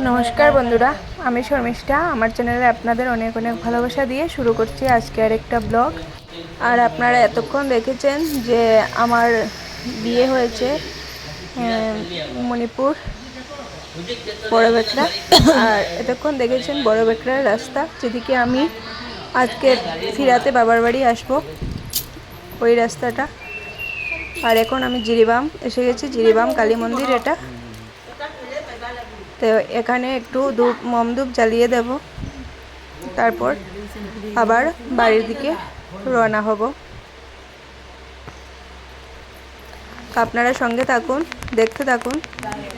নমস্কার বন্ধুরা, আমি শর্মিষ্ঠা। আমার চ্যানেলে আপনাদের অনেক অনেক ভালোবাসা দিয়ে শুরু করছি আজকে আরেকটা ব্লগ। আর আপনারা এতক্ষণ দেখেছেন যে আমার বিয়ে হয়েছে মণিপুর বড়বেকড়া, আর এতক্ষণ দেখেছেন বড়বেকড়ার রাস্তা, যেদিকে আমি আজকে ফিরাতে বাবার বাড়ি আসবো, ওই রাস্তাটা। আর এখন আমি জিরিবাম এসে গেছি, জিরিবাম কালী মন্দির এটা। তো এখানে একটু ধূপ মমধূপ জ্বালিয়ে দেব, তারপর আবার বাড়ির দিকে রওনা হব। আপনারা সঙ্গে থাকুন, দেখতে থাকুন।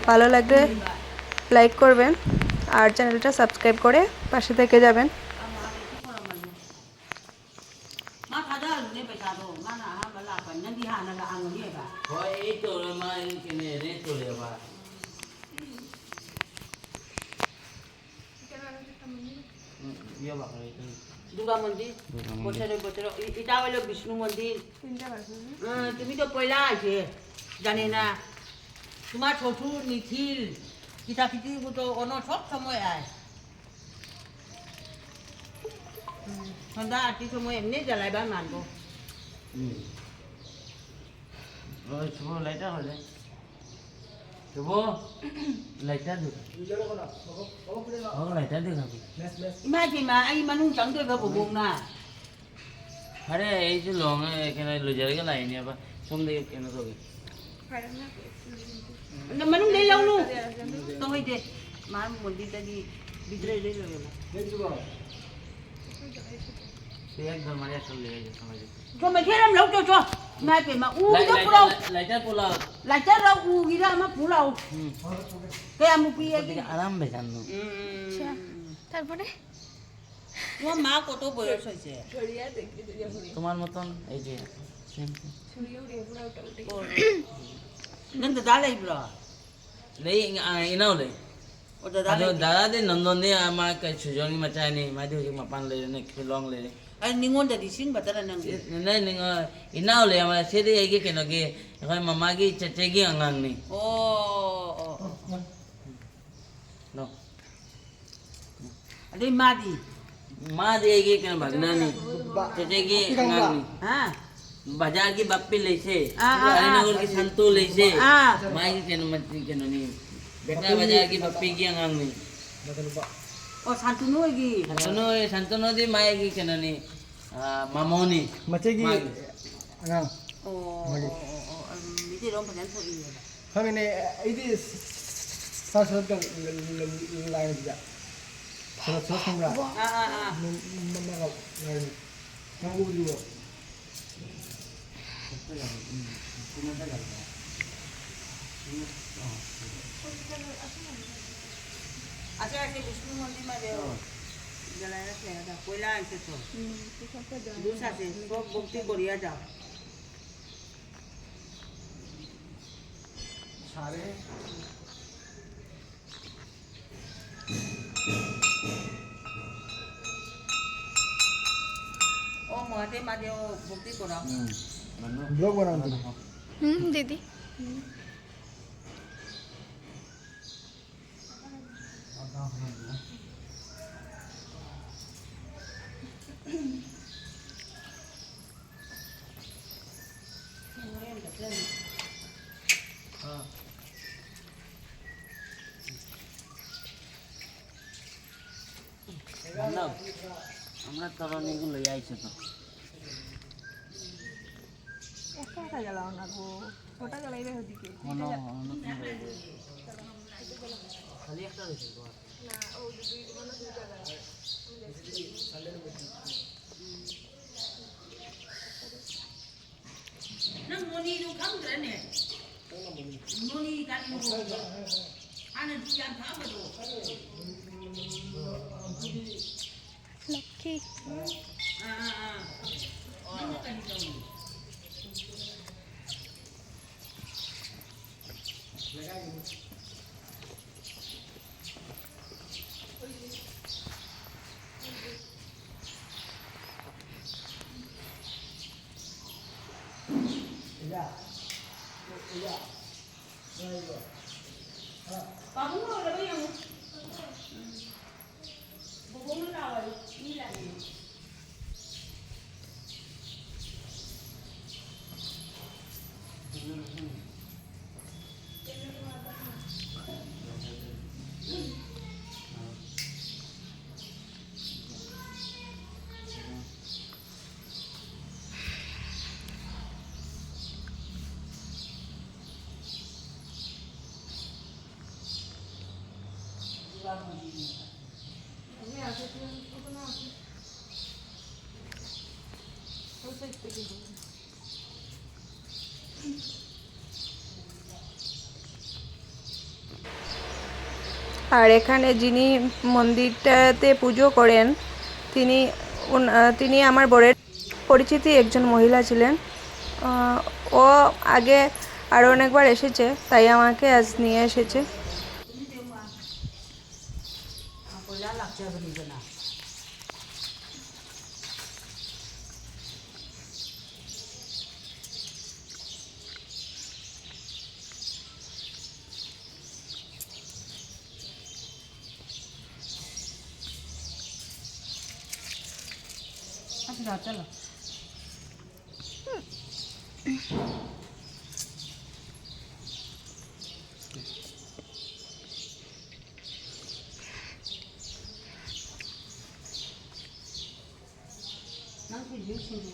ভালো লাগলে লাইক করবেন আর চ্যানেলটা সাবস্ক্রাইব করে পাশে থেকে যাবেন। দুর্গা মন্দির বছরে বছরে এটা হলো বিষ্ণু মন্দির। তুমি তো পয়লা আছে জানি না, তোমার শ্বশুর নিখিল কিতাকিতি তো অন্য সব সময় আয়। সন্ধ্যা আরতির সময় এমনি জ্বালাইবা মানবো। লাইটার হলে লাইটার লাইটার দেখাবি ইমা এই মানুষ চাংতে খাবো বোম না। আরে এই যে লং এখানে লুজারে গেল আইনি আবার সোম দিকে কেন তোকে মানুষ নেই যাও নু তো হইতে মার মন্দিরটা দি ভিতরে যাই যাবে না একদম মারিয়া চলে যায় সময় সময় খেলাম লাউ তো চ নাই পে মা উ গিরা পুরাও লাইটার রাও উ গিরা মা পুরাও কে আমু পিয়ে আরাম বেজানো। আচ্ছা, তারপরে তোমার মা কত বয়স হয়েছে? তোমার মতন এই যে দাদা দে নন্দন দে আমার সুজনি মাচাই নেই মাদি হচ্ছে মাপান লে নে লং লে আর নিঙ্গন দাদি সিং বাতারা নং নাই নিঙ্গ ইনাও লে আমার সেদে এগে কেন গে এখন মামা কি চেচে গি আঙ্গাং নি ও নো আরে মাদি মা दे एगे केन भगना नी चचे की आंगांग नी हां बाजार की बाप्पी लेसे हरिनगर की संतू लेसे माई की केन मती केन नी बेटा बाजार की बाप्पी की आंगांग नी ओ शांतनु की संतनु दी माई की केन नी मामोनी मचे की आंगांग ओ मिते रोम भजन थोड़ी है हमें इदी सासरत का लाइन दिया सरस हमरा मम्मा का लाइन नंगू दियो আছে আছে বিষ্ণু মন্দির মাঝে জ্বালায় রাখলে এটা পয়লা আছে তো দুষ আছে সব ভক্তি করিয়া যাও সারে ও মহাদেব মাঝে ও ভক্তি করাও ব্লগ বানাতে দিদি বান্ধব আমরা তরণীগুলো লই আইছে তো একা জ্বালাও না গো ওটা জ্বালাইবে ওদিকে খালি একটা রয়েছে না মনি নু খাম করে নে মনি কালি নু আনে দুয়ান খাম তো Lakshmi Babu mo na ba yung bubong na laway nila eh. আর এখানে যিনি মন্দিরটাতে পুজো করেন তিনি আমার বরের পরিচিতি একজন মহিলা ছিলেন ও আগে আরও অনেকবার এসেছে তাই আমাকে আজ নিয়ে এসেছে Pula laksa beri na. Asal chalo. Nanti dia sini.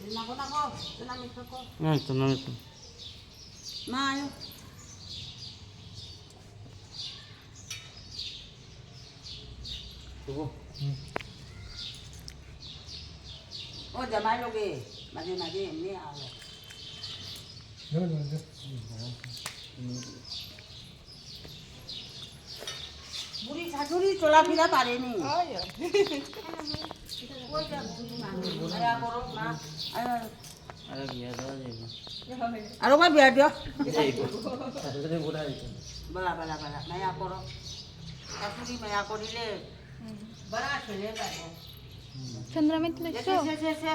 Nako, tunamit ako. tunamit. Maayo. Tubo. Oh, jamai loge. Mage ini alo. বুড়ি শাশুড়ি চলাফেরা পারেনি আরো বা বিয়া দিও বলা বলা বলা মায়া করো শাশুড়ি মায়া করিলে বড়া ছেলে পাবো 15 মিনিট লাগছে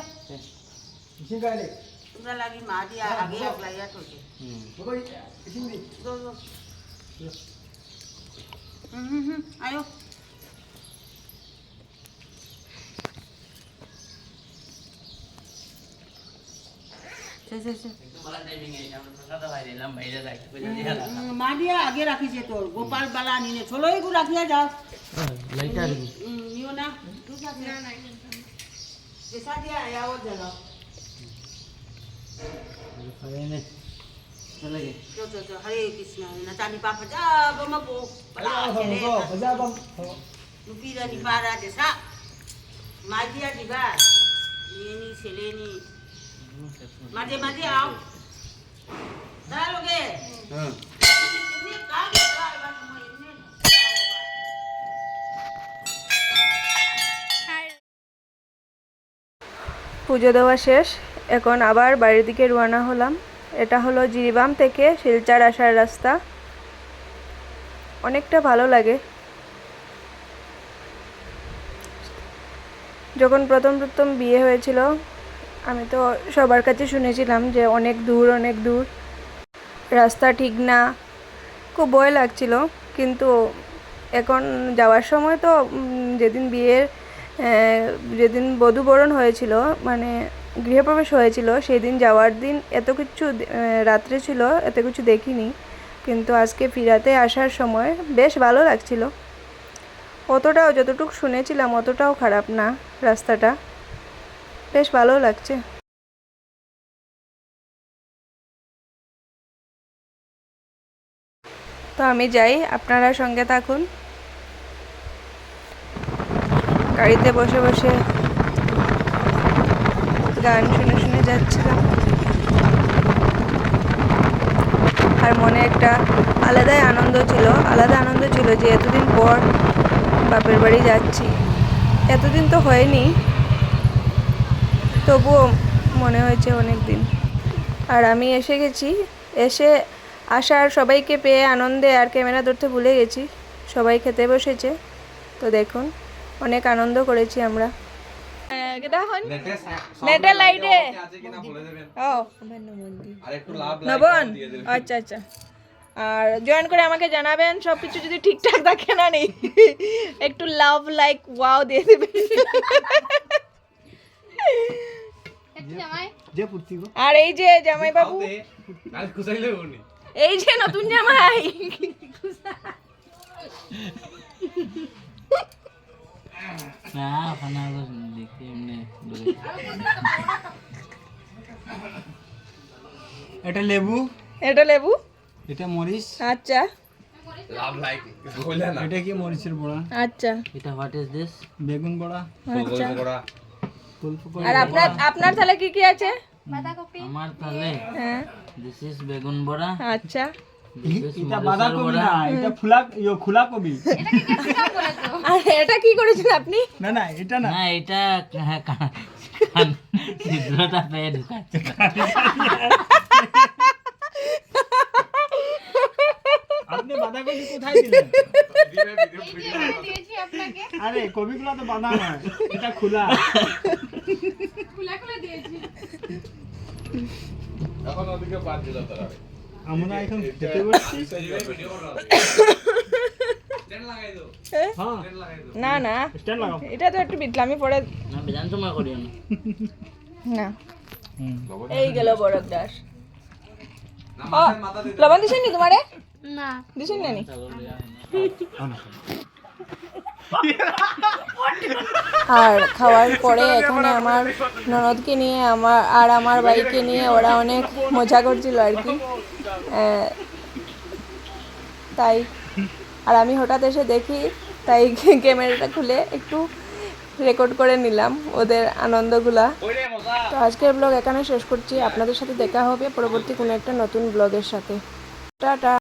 Ising kali. তোমরা লাগি মা দিয়া আগে আগলাইয়া তোকে Bapak ising di. আয়ো মা দিয়া আগে রাখিছে তোর গোপাল বালা নিনে ছোলই গু রাখিয়া যাও লাইটার নিও না যেসা দিয়া আয়াও জ্বালাও চলে গে চো হরে কৃষ্ণ না জানি পাপা যা বাবা বো বালা Ayo, ছেলে bapak, bapak. Nupiran ni para desa. Madia diba. Ini seleni. Mati au. Dah loge. Ini kam kar bas mo ini. পুজো দেওয়া শেষ, এখন আবার বাড়ির দিকে রওনা হলাম। এটা হলো জিরিবাম থেকে শিলচর আসার রাস্তা। অনেকটা ভালো লাগে। যখন প্রথম বিয়ে হয়েছিল আমি তো সবার কাছে শুনেছিলাম যে অনেক দূর রাস্তা ঠিক না, খুব ভয় লাগছিল। কিন্তু এখন যাওয়ার সময় তো যেদিন বধূবরণ হয়েছিল, মানে গৃহপ্রবেশ হয়েছিল, সেই দিন যাওয়ার দিন এত কিছু রাত্রে ছিল, এত কিছু দেখিনি। কিন্তু আজকে ফিরাতে আসার সময় বেশ ভালো লাগছিল। যতটুকু শুনেছিলাম অতটাও খারাপ না, রাস্তাটা বেশ ভালো লাগছে। তো আমি যাই, আপনারা সঙ্গে থাকুন। গাড়িতে বসে বসে গান শুনে যাচ্ছিলাম, আর মনে একটা আলাদা আনন্দ ছিল যে এতদিন পর বাপের বাড়ি যাচ্ছি। এতদিন তো হয়নি, তবুও মনে হয়েছে অনেক দিন। আর আমি এসে গেছি, আসার সবাইকে পেয়ে আনন্দে আর ক্যামেরা ধরতে ভুলে গেছি। সবাই খেতে বসেছে, তো দেখুন অনেক আনন্দ করেছি আমরা। নেটের লাইটে নবন, আচ্ছা, আর জয়েন করে আমাকে জানাবেন সবকিছু যদি ঠিকঠাক থাকে না নেই। একটু লাভ লাইক ওয়াও দিয়ে দেবেন। আর এই যে জামাই বাবু, এই যে নতুন জামাই, এটা লেবু, এটা মরিচ। আচ্ছা, এটা কি মরিচের বড়া? আচ্ছা, এটা হোয়াট ইজ দিস? বেগুন বড়া। আচ্ছা। ফুলকপি। আর আপনার থালে কি আছে? আমার তাহলে হ্যাঁ, দিস ইজ বেগুন বড়া। আচ্ছা, এটা বাঁধাকপি না, এটা খোলা কপি। আর এটা কি করেছেন আপনি? না এটা না, না এটা ছিদ্রটা পেয়ে ঢুকাচ্ছে। আপনি বাঁধাকপি কোথায় দিলেন? আরে কপিগুলো তো বাঁধা নয়, এটা খোলা দিয়েছি। এখন ওদিকে বাদ দিল তারা। আমরা এখন খেতে বসছি। না স্ট্যান্ড লাগাও। এটা তো একটু বিটলামি পড়ে না বেজান সময় করিও না। না। এই গেল বড় দাস। লবণ দিছেন নি তোমারে? না দিছেন না নি? আর খাওয়ার পরে এখানে আমার ননদকে নিয়ে আমার ভাইকে নিয়ে ওরা অনেক মজা করছিল আর কি। তাই আর আমি হঠাৎ এসে দেখি, তাই ক্যামেরাটা খুলে একটু রেকর্ড করে নিলাম ওদের আনন্দগুলা। তো আজকের ব্লগ এখানে শেষ করছি। আপনাদের সাথে দেখা হবে পরবর্তী কোনো একটা নতুন ব্লগের সাথে। টাটা।